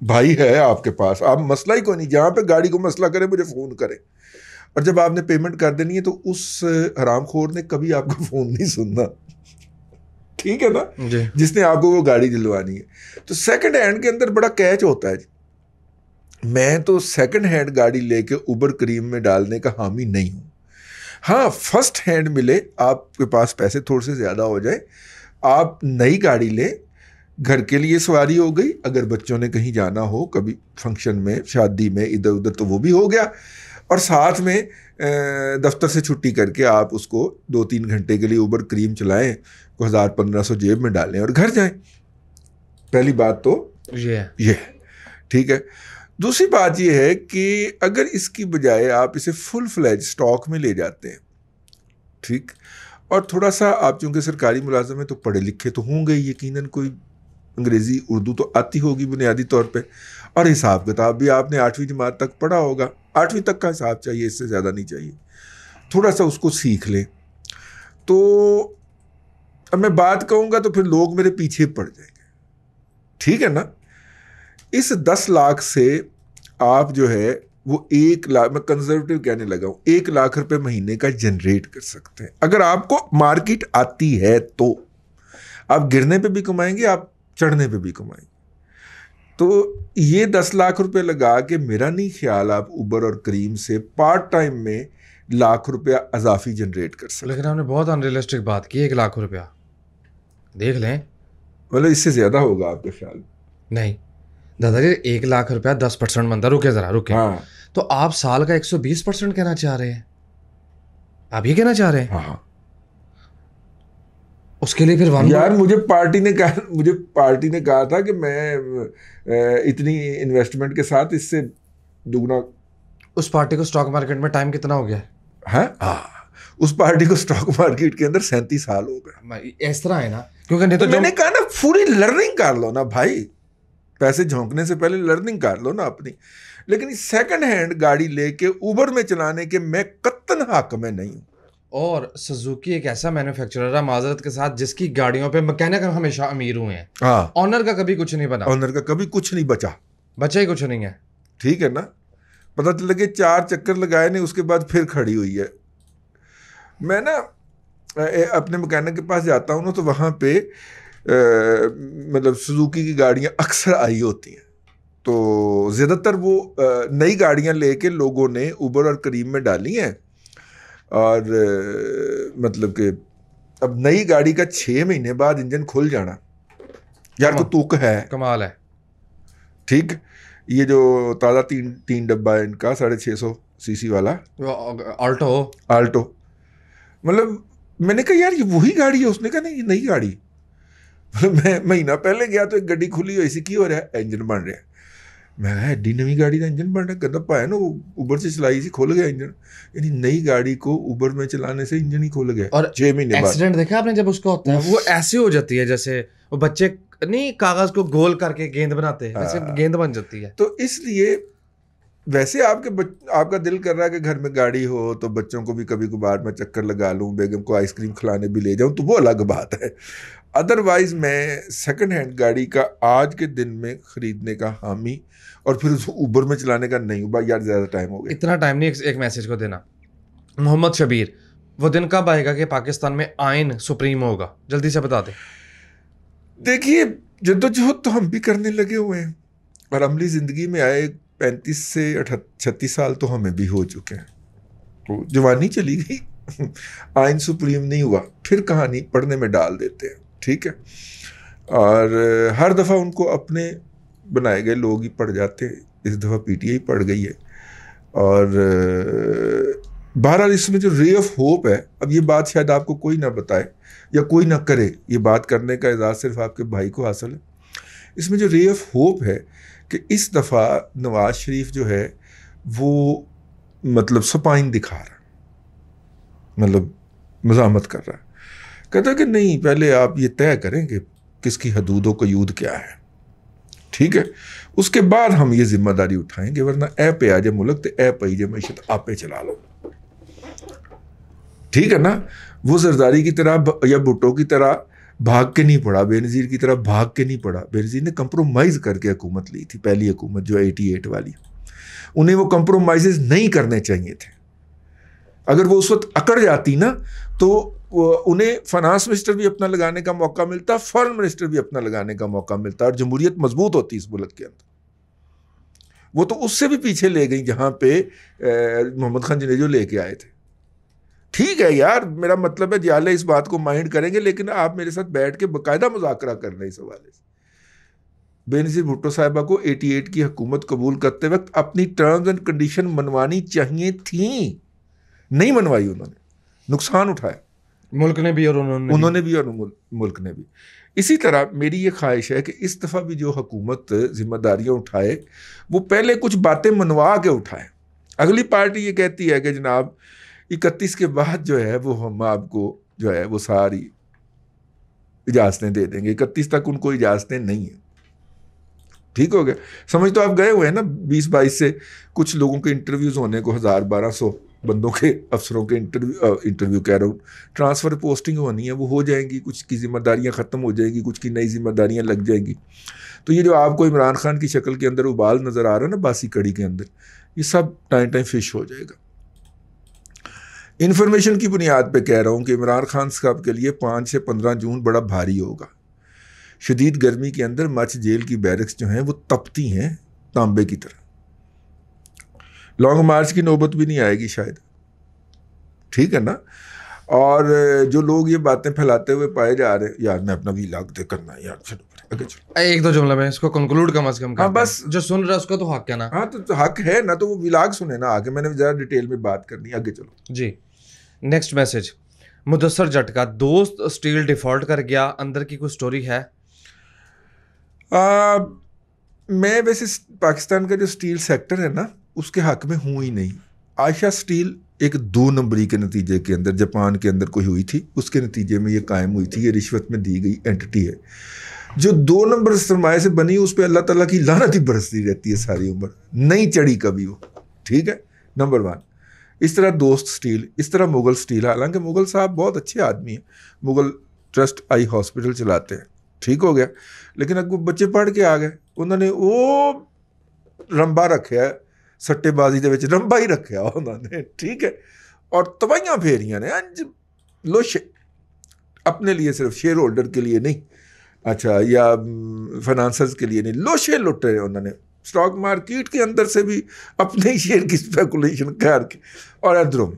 بھائی ہے آپ کے پاس, آپ مسئلہ ہی کوئی نہیں, جہاں پہ گاڑی کو مسئلہ کرے مجھے فون کرے, اور جب آپ نے پیمنٹ کر دینی ہے تو اس حرام خور نے کبھی آپ کا فون نہیں سننا, ٹھیک ہے نا, جی جس نے آپ کو وہ گاڑی دلوانی ہے. تو سیکنڈ ہینڈ کے اندر بڑا کیچ ہوتا ہے. میں تو سیکنڈ ہینڈ گاڑی لے کے اوبر کریم میں ڈالنے کا حامی نہیں ہوں. ہاں فرسٹ ہینڈ ملے, آپ کے پاس پیسے تھوڑے سے زیادہ ہو جائے, آپ نئی گاڑی لیں, گھر کے لیے سواری ہو گئی, اگر بچوں نے کہیں جانا ہو کبھی فنکشن میں شادی میں ادھر ادھر تو وہ بھی ہو گیا, اور ساتھ میں دفتر سے چھٹی کر کے آپ اس کو 2-3 گھنٹے کے لیے اوبر کریم چلائیں, کو 1000-1500 جیب میں ڈالیں اور گھر جائیں. پہلی بات تو یہ ہے, ٹھیک ہے. دوسری بات یہ ہے کہ اگر اس کی بجائے آپ اسے فل فلیج اسٹاک میں لے جاتے ہیں, ٹھیک, اور تھوڑا سا آپ چونکہ سرکاری ملازم ہیں تو پڑھے لکھے تو ہوں گے یقیناً, کوئی انگریزی اردو تو آتی ہوگی بنیادی طور پہ, اور حساب کتاب بھی آپ نے 8ویں جماعت تک پڑھا ہوگا, 8ویں تک کا حساب چاہیے, اس سے زیادہ نہیں چاہیے, تھوڑا سا اس کو سیکھ لیں. تو اب میں بات کہوں گا تو پھر لوگ میرے پیچھے پڑ جائیں گے, ٹھیک ہے نا. اس 10 لاکھ سے آپ جو ہے وہ 1 لاکھ, میں کنزرویٹو کہنے لگا ہوں, 1 لاکھ روپے مہینے کا جنریٹ کر سکتے ہیں اگر آپ کو مارکیٹ آتی ہے تو. آپ گرنے پہ بھی کمائیں گے, آپ چڑھنے پہ بھی کمائیں گے. تو یہ 10 لاکھ روپے لگا کے میرا نہیں خیال آپ اوبر اور کریم سے پارٹ ٹائم میں لاکھ روپیہ اضافی جنریٹ کر سکتے. لیکن آپ نے بہت انریلسٹک بات کی, 1 لاکھ روپیہ دیکھ لیں, مطلب اس سے زیادہ ہوگا آپ کے خیال میں؟ نہیں دادا جی, 1 لاکھ روپیہ 10% بنتا, رکے ذرا رکے, ہاں تو آپ سال کا 120% کہنا چاہ رہے ہیں, آپ یہ کہنا چاہ رہے ہیں؟ ہاں اس کے لیے پھر یار مجھے پارٹی نے کہا تھا کہ میں اتنی انویسٹمنٹ کے ساتھ اس سے دگنا. اس پارٹی کو سٹاک مارکیٹ میں ٹائم کتنا ہو گیا ہے؟ ہاں اس پارٹی کو سٹاک مارکیٹ کے اندر 37 سال ہو گئے. اس طرح ہے نا, کیونکہ نہیں تو میں نے کہا نا پوری لرننگ کر لو نا بھائی, پیسے جھونکنے سے پہلے لرننگ کر لو نا اپنی. لیکن سیکنڈ ہینڈ گاڑی لے کے اوبر میں چلانے کے میں قطعاً حق میں نہیں ہوں. اور سزوکی ایک ایسا مینوفیکچرر ہے معذرت کے ساتھ جس کی گاڑیوں پہ مکینک ہمیشہ امیر ہوئے ہیں, ہاں آنر کا کبھی کچھ نہیں بنا, آنر کا کبھی کچھ نہیں بچا ہی کچھ نہیں ہے, ٹھیک ہے نا. پتہ چلا کہ 4 چکر لگائے نے, اس کے بعد پھر کھڑی ہوئی ہے. میں نا اپنے مکینک کے پاس جاتا ہوں نا, تو وہاں پہ مطلب سزوکی کی گاڑیاں اکثر آئی ہوتی ہیں, تو زیادہ تر وہ نئی گاڑیاں لے کے لوگوں نے اوبر اور کریم میں ڈالی ہیں. اور مطلب کہ اب نئی گاڑی کا 6 مہینے بعد انجن کھل جانا یار کو توک ہے, کمال ہے, ٹھیک. یہ جو تازہ 3 ڈبہ ہے ان کا 650 cc والا آلٹو, مطلب میں نے کہا یار یہ وہی گاڑی ہے, اس نے کہا نہیں یہ نئی گاڑی. میں مہینہ پہلے گیا تو ایک گاڑی کھلی ہوئی سی, کی ہو رہا ہے, انجن بن رہا ہے. میں کہا ایڈی نئی گاڑی کا انجن بن رہا ہے, گندا پایا نا, وہ اوبر سے چلائی سی کھول گیا انجن. یعنی نئی گاڑی کو اوبر میں چلانے سے انجن ہی کھول گیا. اور 6 مہینے بعد ایکسیڈنٹ دیکھا آپ نے جب اس کا ہوتا ہے, وہ ایسی ہو جاتی ہے جیسے وہ بچے نہیں کاغذ کو گول کر کے گیند بناتے ہیں, ویسے گیند بن جاتی ہے. تو اس لیے ویسے آپ کا دل کر رہا ہے کہ گھر میں گاڑی ہو تو بچوں کو بھی کبھی کبھار میں چکر لگا لوں, بیگم کو آئس کریم کھلانے بھی لے جاؤں, تو وہ الگ بات ہے. ادروائز میں سیکنڈ ہینڈ گاڑی کا آج کے دن میں خریدنے کا حامی اور پھر اس اوبر میں چلانے کا نہیں ہوں. بھائی یار زیادہ ٹائم ہو گیا, اتنا ٹائم نہیں. ایک میسج کو دینا, محمد شبیر, وہ دن کب آئے گا کہ پاکستان میں آئین سپریم ہوگا, جلدی سے بتا دیں. دیکھیے جدوجہد تو ہم بھی کرنے لگے ہوئے ہیں, اور عملی زندگی میں آئے 35 سے 36 سال تو ہمیں بھی ہو چکے ہیں. تو جوانی چلی گئی, آئین سپریم نہیں ہوا, پھر کہانی پڑھنے میں ڈال دیتے ہیں, ٹھیک ہے. اور ہر دفعہ ان کو اپنے بنائے گئے لوگ ہی پڑ جاتے ہیں. اس دفعہ پی ٹی آئی پڑ گئی ہے. اور بہرحال اس میں جو رے آف ہوپ ہے, اب یہ بات شاید آپ کو کوئی نہ بتائے یا کوئی نہ کرے, یہ بات کرنے کا اعزاز صرف آپ کے بھائی کو حاصل ہے. اس میں جو رے آف ہوپ ہے کہ اس دفعہ نواز شریف جو ہے وہ مطلب سپائن دکھا رہا ہے, مطلب مزاحمت کر رہا ہے. کہتا ہے کہ نہیں پہلے آپ یہ طے کریں کہ کس کی حدود و قیود کیا ہے, ٹھیک ہے, اس کے بعد ہم یہ ذمہ داری اٹھائیں گے, ورنہ اے پہ آ جائے ملک تو اے پہ جائے معیشت, آپ پہ چلا لو, ٹھیک ہے نا. وہ زرداری کی طرح یا بھٹو کی طرح بھاگ کے نہیں پڑا، بے نظیر کی طرح بھاگ کے نہیں پڑا. بے نظیر نے کمپرومائز کر کے حکومت لی تھی، پہلی حکومت جو 88 والی. انہیں وہ کمپرومائزز نہیں کرنے چاہیے تھے. اگر وہ اس وقت اکڑ جاتی نا تو انہیں فنانس منسٹر بھی اپنا لگانے کا موقع ملتا، فارن منسٹر بھی اپنا لگانے کا موقع ملتا، اور جمہوریت مضبوط ہوتی اس ملک کے اندر. وہ تو اس سے بھی پیچھے لے گئی جہاں پہ محمد خان جنیجو لے کے آئے تھے. ٹھیک ہے یار، میرا مطلب ہے جیالے اس بات کو مائنڈ کریں گے، لیکن آپ میرے ساتھ بیٹھ کے باقاعدہ مذاکرہ کر رہے ہیں اس حوالے سے. بے نظیر بھٹو صاحبہ کو 88 کی حکومت قبول کرتے وقت اپنی ٹرمز اینڈ کنڈیشن منوانی چاہیے تھیں، نہیں منوائی انہوں نے، نقصان اٹھایا ملک نے بھی اور انہوں نے بھی اور ملک نے بھی. اسی طرح میری یہ خواہش ہے کہ اس دفعہ بھی جو حکومت ذمہ داریاں اٹھائے وہ پہلے کچھ باتیں منوا کے اٹھائے. اگلی پارٹی یہ کہتی ہے کہ جناب 31 کے بعد جو ہے وہ ہم آپ کو جو ہے وہ ساری اجازتیں دے دیں گے. 31 تک ان کو اجازتیں نہیں ہیں. ٹھیک ہو گیا. سمجھ تو آپ گئے ہوئے ہیں نا 20-22 سے کچھ لوگوں کے انٹرویوز ہونے کو، 1000-1200 بندوں کے افسروں کے انٹرویو کہہ رہا ہوں، ٹرانسفر پوسٹنگ ہونی ہے، وہ ہو جائیں گی. کچھ کی ذمہ داریاں ختم ہو جائیں گی، کچھ کی نئی ذمہ داریاں لگ جائیں گی. تو یہ جو آپ کو عمران خان کی شکل کے اندر ابال نظر آ رہا ہے نا باسی کڑی کے اندر، یہ سب ٹائم فش ہو جائے گا. انفارمیشن کی بنیاد پہ کہہ رہا ہوں کہ عمران خان صاحب کے لیے 5 سے 15 جون بڑا بھاری ہوگا. شدید گرمی کے اندر مچ جیل کی بیرکس جو ہیں وہ تپتی ہیں تانبے کی طرح. لانگ مارچ کی نوبت بھی نہیں آئے گی شاید. ٹھیک ہے نا. اور جو لوگ یہ باتیں پھیلاتے ہوئے پائے جا رہے ہیں، یار میں اپنا ویلاگ دے کرنا ہے یار، چلو ایک دو جملہ میں اس کو کنکلوڈ کم از کم. ہاں بس جو سن رہا ہے اس کا تو حق ہے نا. ہاں تو حق ہے نا، تو وہ ویلاگ سنے نا آگے. میں نے ذرا ڈیٹیل میں بات کرنی ہے، آگے چلو جی. نیکسٹ میسج، مدثر جٹ کا دوست اسٹیل ڈیفالٹ کر گیا، اندر کی کوئی سٹوری ہے؟ میں ویسے پاکستان کا جو اسٹیل سیکٹر ہے نا اس کے حق میں ہوں ہی نہیں. عائشہ اسٹیل ایک 2 نمبری کے نتیجے کے اندر جاپان کے اندر کوئی ہوئی تھی، اس کے نتیجے میں یہ قائم ہوئی تھی. یہ رشوت میں دی گئی اینٹی ہے جو 2 نمبر سرمایہ سے بنی، اس پہ اللہ تعالیٰ کی لعنت ہی برستی رہتی ہے ساری عمر، نہیں چڑھی کبھی وہ. ٹھیک ہے، نمبر 1. اس طرح دوست اسٹیل، اس طرح مغل اسٹیل. حالانکہ مغل صاحب بہت اچھے آدمی ہیں، مغل ٹرسٹ آئی ہاسپٹل چلاتے ہیں. ٹھیک ہو گیا. لیکن اگر بچے پڑھ کے آ گئے، انہوں نے وہ رمبا رکھا ہے، سٹے بازی دے وچ رمبا ہی رکھا انہوں نے. ٹھیک ہے. اور تباہیاں پھیریاں نے لوش اپنے لیے، صرف شیئر ہولڈر کے لیے نہیں، اچھا، یا فائنانسرز کے لیے نہیں، لوشے لٹے انہوں نے اسٹاک مارکیٹ کے اندر سے بھی اپنے ہی شیئر کی اسپیکولیشن کر کے اور ادھروں.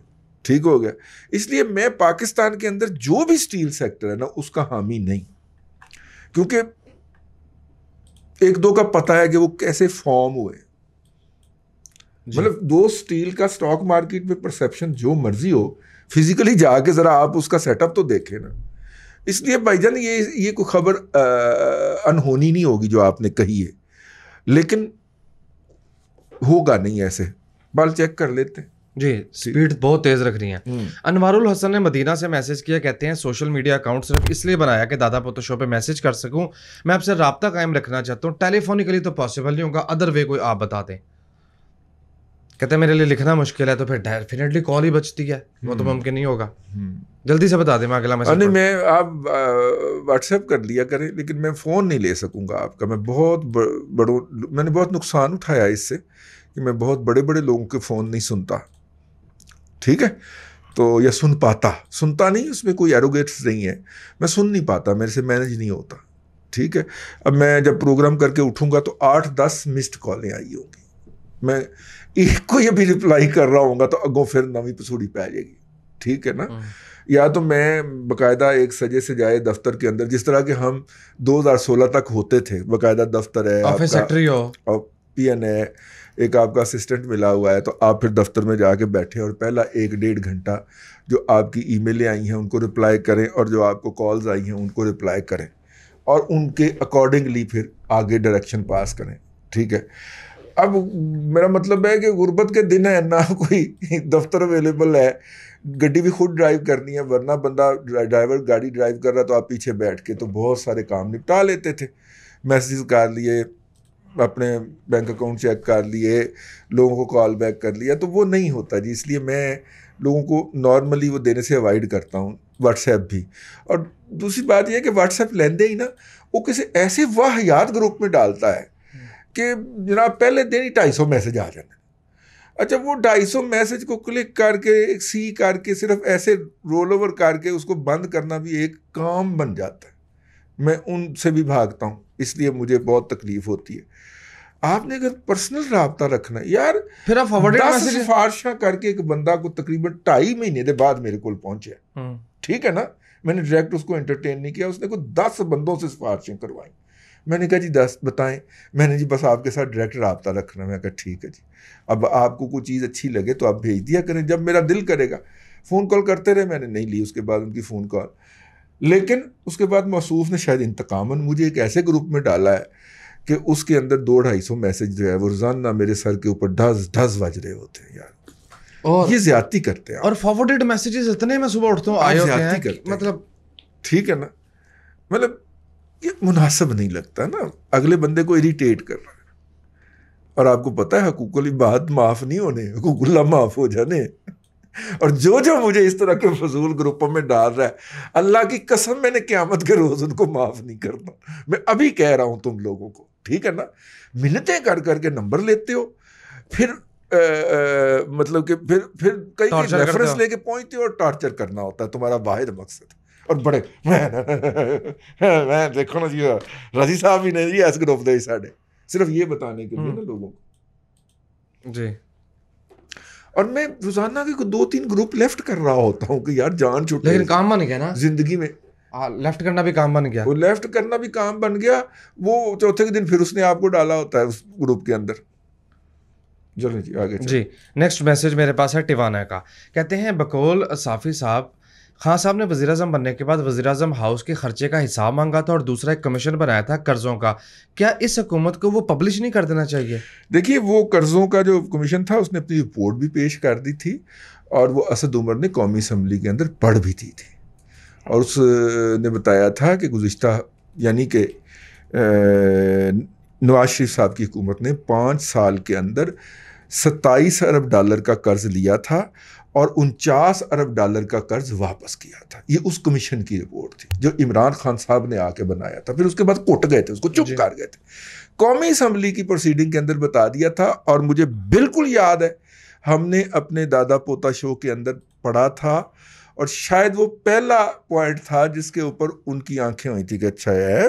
ٹھیک ہو گیا. اس لیے میں پاکستان کے اندر جو بھی اسٹیل سیکٹر ہے نا اس کا حامی نہیں، کیونکہ 1-2 کا پتہ ہے کہ وہ کیسے فارم ہوئے. مطلب دوست اسٹیل کا اسٹاک مارکیٹ میں پرسیپشن جو مرضی ہو، فزیکلی جا کے ذرا آپ اس کا سیٹ اپ تو دیکھیں نا. اس لیے بھائی جان یہ کوئی خبر انہونی نہیں ہوگی جو آپ نے کہی ہے، لیکن ہوگا نہیں ایسے. بال چیک کر لیتے ہیں. جی، سپیڈ بہت تیز رکھ رہی ہیں. انوار الحسن نے مدینہ سے میسج کیا، کہتے ہیں سوشل میڈیا اکاؤنٹ صرف اس لیے بنایا کہ دادا پوتو شو پہ میسج کر سکوں. میں آپ سے رابطہ قائم رکھنا چاہتا ہوں، ٹیلی فونیکلی تو پاسبل نہیں ہوگا، ادر وے کوئی آپ بتا دیں. کہتے ہیں میرے لیے لکھنا مشکل ہے، تو پھر ڈیفینیٹلی کال ہی بچتی ہے، وہ تو ممکن نہیں ہوگا. جلدی سے بتا دیں، میں اگلا میسج. نہیں، میں آپ واٹس ایپ کر لیا کریں، لیکن میں فون نہیں لے سکوں گا آپ کا. میں نے بہت نقصان اٹھایا اس سے کہ میں بہت بڑے لوگوں کے فون نہیں سنتا. ٹھیک ہے. تو یا سنتا نہیں، اس میں کوئی ایروگیٹس نہیں ہے، میں سن نہیں پاتا، میرے سے مینیج نہیں ہوتا. ٹھیک ہے. اب میں جب پروگرام کر کے اٹھوں گا تو 8-10 مسڈ کالیں آئی ہوں گی، میں ایک کو یہ بھی رپلائی کر رہا ہوں گا تو اگوں پھر نویں پسوڑی پہ جائے گی. ٹھیک ہے نا. یا تو میں باقاعدہ ایک سجے سے جائے دفتر کے اندر، جس طرح کہ ہم 2016 تک ہوتے تھے، باقاعدہ دفتر ہے، آفس سیکٹری ہو اور پی این ہے، ایک آپ کا اسسٹنٹ ملا ہوا ہے، تو آپ پھر دفتر میں جا کے بیٹھے اور پہلا 1-1.5 گھنٹہ جو آپ کی ای میلیں آئی ہیں ان کو رپلائی کریں، اور جو آپ کو کالز آئی ہیں ان کو رپلائی کریں، اور ان کے اکارڈنگلی پھر آگے ڈائریکشن پاس کریں. ٹھیک ہے. اب میرا مطلب ہے کہ غربت کے دن ہے نہ کوئی دفتر اویلیبل ہے، گڈی بھی خود ڈرائیو کرنی ہے، ورنہ بندہ ڈرائیور گاڑی ڈرائیو کر رہا تو آپ پیچھے بیٹھ کے تو بہت سارے کام نپٹا لیتے تھے. میسیج کر لیے، اپنے بینک اکاؤنٹ چیک کر لیے، لوگوں کو کال بیک کر لیا، تو وہ نہیں ہوتا جی. اس لیے میں لوگوں کو نارملی وہ دینے سے اوائڈ کرتا ہوں. واٹس ایپ بھی. اور دوسری بات یہ ہے کہ واٹس ایپ لیندے ہی نا وہ کسی ایسے واہیات گروپ میں ڈالتا ہے کہ جناب پہلے دن ہی 250 میسج آ جانا. اچھا وہ 250 میسج کو کلک کر کے سی کر کے صرف ایسے رول اوور کر کے اس کو بند کرنا بھی ایک کام بن جاتا ہے. میں ان سے بھی بھاگتا ہوں, اس لیے مجھے بہت تکلیف ہوتی ہے. آپ نے اگر پرسنل رابطہ رکھنا ہے یار, پھر آپ 10 سفارشاں کر کے ایک بندہ کو تقریباً 2.5 مہینے کے بعد میرے کو پہنچے, ٹھیک ہے نا, میں نے ڈائریکٹ اس کو انٹرٹین نہیں کیا, اس نے کوئی 10 بندوں سے سفارشیں کروائیں. میں نے کہا جی 10 بتائیں, میں نے جی بس آپ کے ساتھ ڈائریکٹ رابطہ رکھنا. میں نے کہا ٹھیک ہے جی, اب آپ کو کوئی چیز اچھی لگے تو آپ بھیج دیا کریں, جب میرا دل کرے گا. فون کال کرتے رہے, میں نے نہیں لی اس کے بعد ان کی فون کال. لیکن اس کے بعد موصوف نے شاید انتقاماً مجھے ایک ایسے گروپ میں ڈالا ہے کہ اس کے اندر 200-250 میسج جو ہے وہ روزانہ میرے سر کے اوپر ڈھز بج رہے ہوتے ہیں یار. اور یہ زیادتی کرتے ہیں, اور فارورڈڈ میسیجز اتنے میں صبح اٹھتا ہوں آئے ہوتے ہیں کہ مطلب ٹھیک ہے نا, مطلب یہ مناسب نہیں لگتا نا, اگلے بندے کو اریٹیٹ کر رہا ہے. اور آپ کو پتہ ہے حقوق العباد معاف نہیں ہونے, حقوق اللہ معاف ہو جانے. اور جو مجھے اس طرح کے فضول گروپوں میں ڈال رہا ہے, اللہ کی قسم میں نے قیامت کے روز ان کو معاف نہیں کرنا. میں ابھی کہہ رہا ہوں تم لوگوں کو, ٹھیک ہے نا, منتیں کر کے نمبر لیتے ہو, پھر مطلب کہ پھر کئی ریفرنس لے کے پہنچتے ہو اور ٹارچر کرنا ہوتا ہے تمہارا واحد مقصد. اور بڑے میں دیکھو نا جی رضی صاحب بھی نہیں جی ایس گروپ دے ساڈے, صرف یہ بتانے کے لیے نا لوگوں کو جی. اور میں روزانہ کے 2-3 گروپ لیفٹ کر رہا ہوتا ہوں کہ یار جان چھوٹے, لیکن کام بن گیا نا زندگی میں, لیفٹ کرنا بھی کام بن گیا. وہ لیفٹ کرنا بھی کام بن گیا. وہ چوتھے کے دن پھر اس نے آپ کو ڈالا ہوتا ہے اس گروپ کے اندر. چلیں جی آگے. جی نیکسٹ میسج میرے پاس ہے ٹیوانا کا, کہتے ہیں بقول صافی صاحب, خان صاحب نے وزیر اعظم بننے کے بعد وزیر اعظم ہاؤس کے خرچے کا حساب مانگا تھا اور دوسرا ایک کمیشن بنایا تھا قرضوں کا, کیا اس حکومت کو وہ پبلش نہیں کر دینا چاہیے؟ دیکھیے وہ قرضوں کا جو کمیشن تھا اس نے اپنی رپورٹ بھی پیش کر دی تھی, اور وہ اسد عمر نے قومی اسمبلی کے اندر پڑھ بھی دی تھی, اور اس نے بتایا تھا کہ گزشتہ یعنی کہ نواز شریف صاحب کی حکومت نے 5 سال کے اندر 27 ارب ڈالر کا قرض لیا تھا اور 49 ارب ڈالر کا قرض واپس کیا تھا. یہ اس کمیشن کی رپورٹ تھی جو عمران خان صاحب نے آ کے بنایا تھا. پھر اس کے بعد کٹ گئے تھے, اس کو چپ کر گئے تھے. قومی اسمبلی کی پروسیڈنگ کے اندر بتا دیا تھا, اور مجھے بالکل یاد ہے ہم نے اپنے دادا پوتا شو کے اندر پڑھا تھا, اور شاید وہ پہلا پوائنٹ تھا جس کے اوپر ان کی آنکھیں ہوئی تھی کہ اچھا ہے,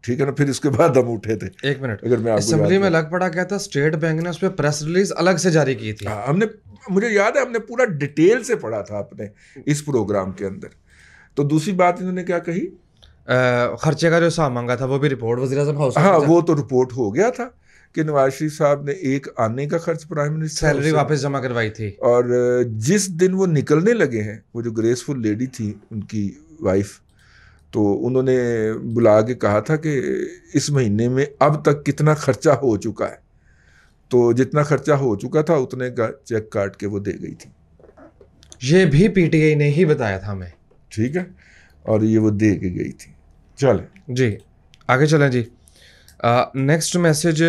ٹھیک ہے نا. پھر اس کے بعد ہم اٹھے تھے. ایک منٹ, اگر میں اسمبلی میں لگ پڑا کیا تھا, اسٹیٹ بینک نے اس پہ پریس ریلیز الگ سے جاری کی تھی. ہم نے, مجھے یاد ہے ہم نے پورا ڈیٹیل سے پڑھا تھا اپنے اس پروگرام کے اندر. تو دوسری بات انہوں نے کیا کہی, خرچے کا جو حساب مانگا تھا وہ بھی رپورٹ وزیر اعظم ہاؤس, ہاں وہ تو رپورٹ ہو گیا تھا کہ نواز شریف صاحب نے ایک آنے کا خرچ پرائم منسٹر سیلری واپس جمع کروائی تھی, اور جس دن وہ نکلنے لگے ہیں, وہ جو گریسفل لیڈی تھی ان کی وائف, تو انہوں نے بلا کے کہا تھا کہ اس مہینے میں اب تک کتنا خرچہ ہو چکا ہے, تو جتنا خرچہ ہو چکا تھا اتنے کا چیک کاٹ کے وہ دے گئی تھی. یہ بھی پی ٹی آئی نے ہی بتایا تھا ہمیں, ٹھیک ہے, اور یہ وہ دے کے گئی تھی. چلیں جی آگے چلیں جی. نیکسٹ میسج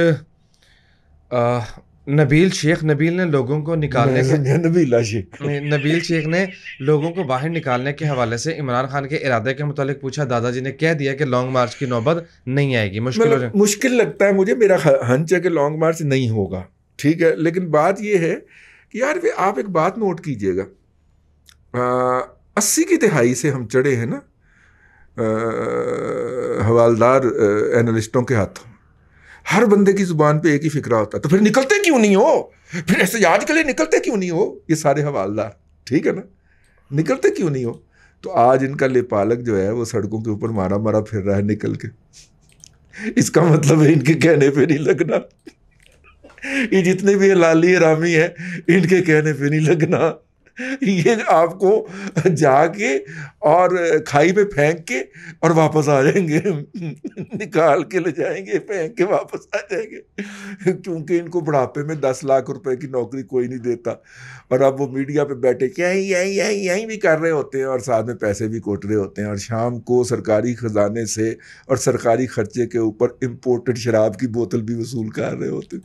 نبیل شیخ, نبیل نے لوگوں کو نکالنے نبیل شیخ نے لوگوں کو باہر نکالنے کے حوالے سے عمران خان کے ارادے کے متعلق پوچھا. دادا جی نے کہہ دیا کہ لانگ مارچ کی نوبت نہیں آئے گی. مشکل لگتا ہے مجھے, میرا ہنچ ہے کہ لانگ مارچ نہیں ہوگا, ٹھیک ہے. لیکن بات یہ ہے کہ یار آپ ایک بات نوٹ کیجئے گا, 80 کی دہائی سے ہم چڑھے ہیں نا حوالدار اینالسٹوں کے ہاتھوں. ہر بندے کی زبان پہ ایک ہی فکرہ ہوتا ہے, تو پھر نکلتے کیوں نہیں ہو, پھر احتجاج کے لیے نکلتے کیوں نہیں ہو, یہ سارے حوالدار, ٹھیک ہے نا, نکلتے کیوں نہیں ہو. تو آج ان کا لیپالک جو ہے وہ سڑکوں کے اوپر مارا مارا پھر رہا ہے نکل کے. اس کا مطلب ہے ان کے کہنے پہ نہیں لگنا. یہ جتنے بھی حلالی حرامی ہیں ان کے کہنے پہ نہیں لگنا. یہ آپ کو جا کے اور کھائی پہ پھینک کے اور واپس آ جائیں گے, نکال کے لے جائیں گے, پھینک کے واپس آ جائیں گے, کیونکہ ان کو بڑھاپے میں 10 لاکھ روپے کی نوکری کوئی نہیں دیتا, اور اب وہ میڈیا پہ بیٹھے کیا یہیں بھی کر رہے ہوتے ہیں, اور ساتھ میں پیسے بھی کوٹ رہے ہوتے ہیں, اور شام کو سرکاری خزانے سے اور سرکاری خرچے کے اوپر امپورٹڈ شراب کی بوتل بھی وصول کر رہے ہوتے ہیں.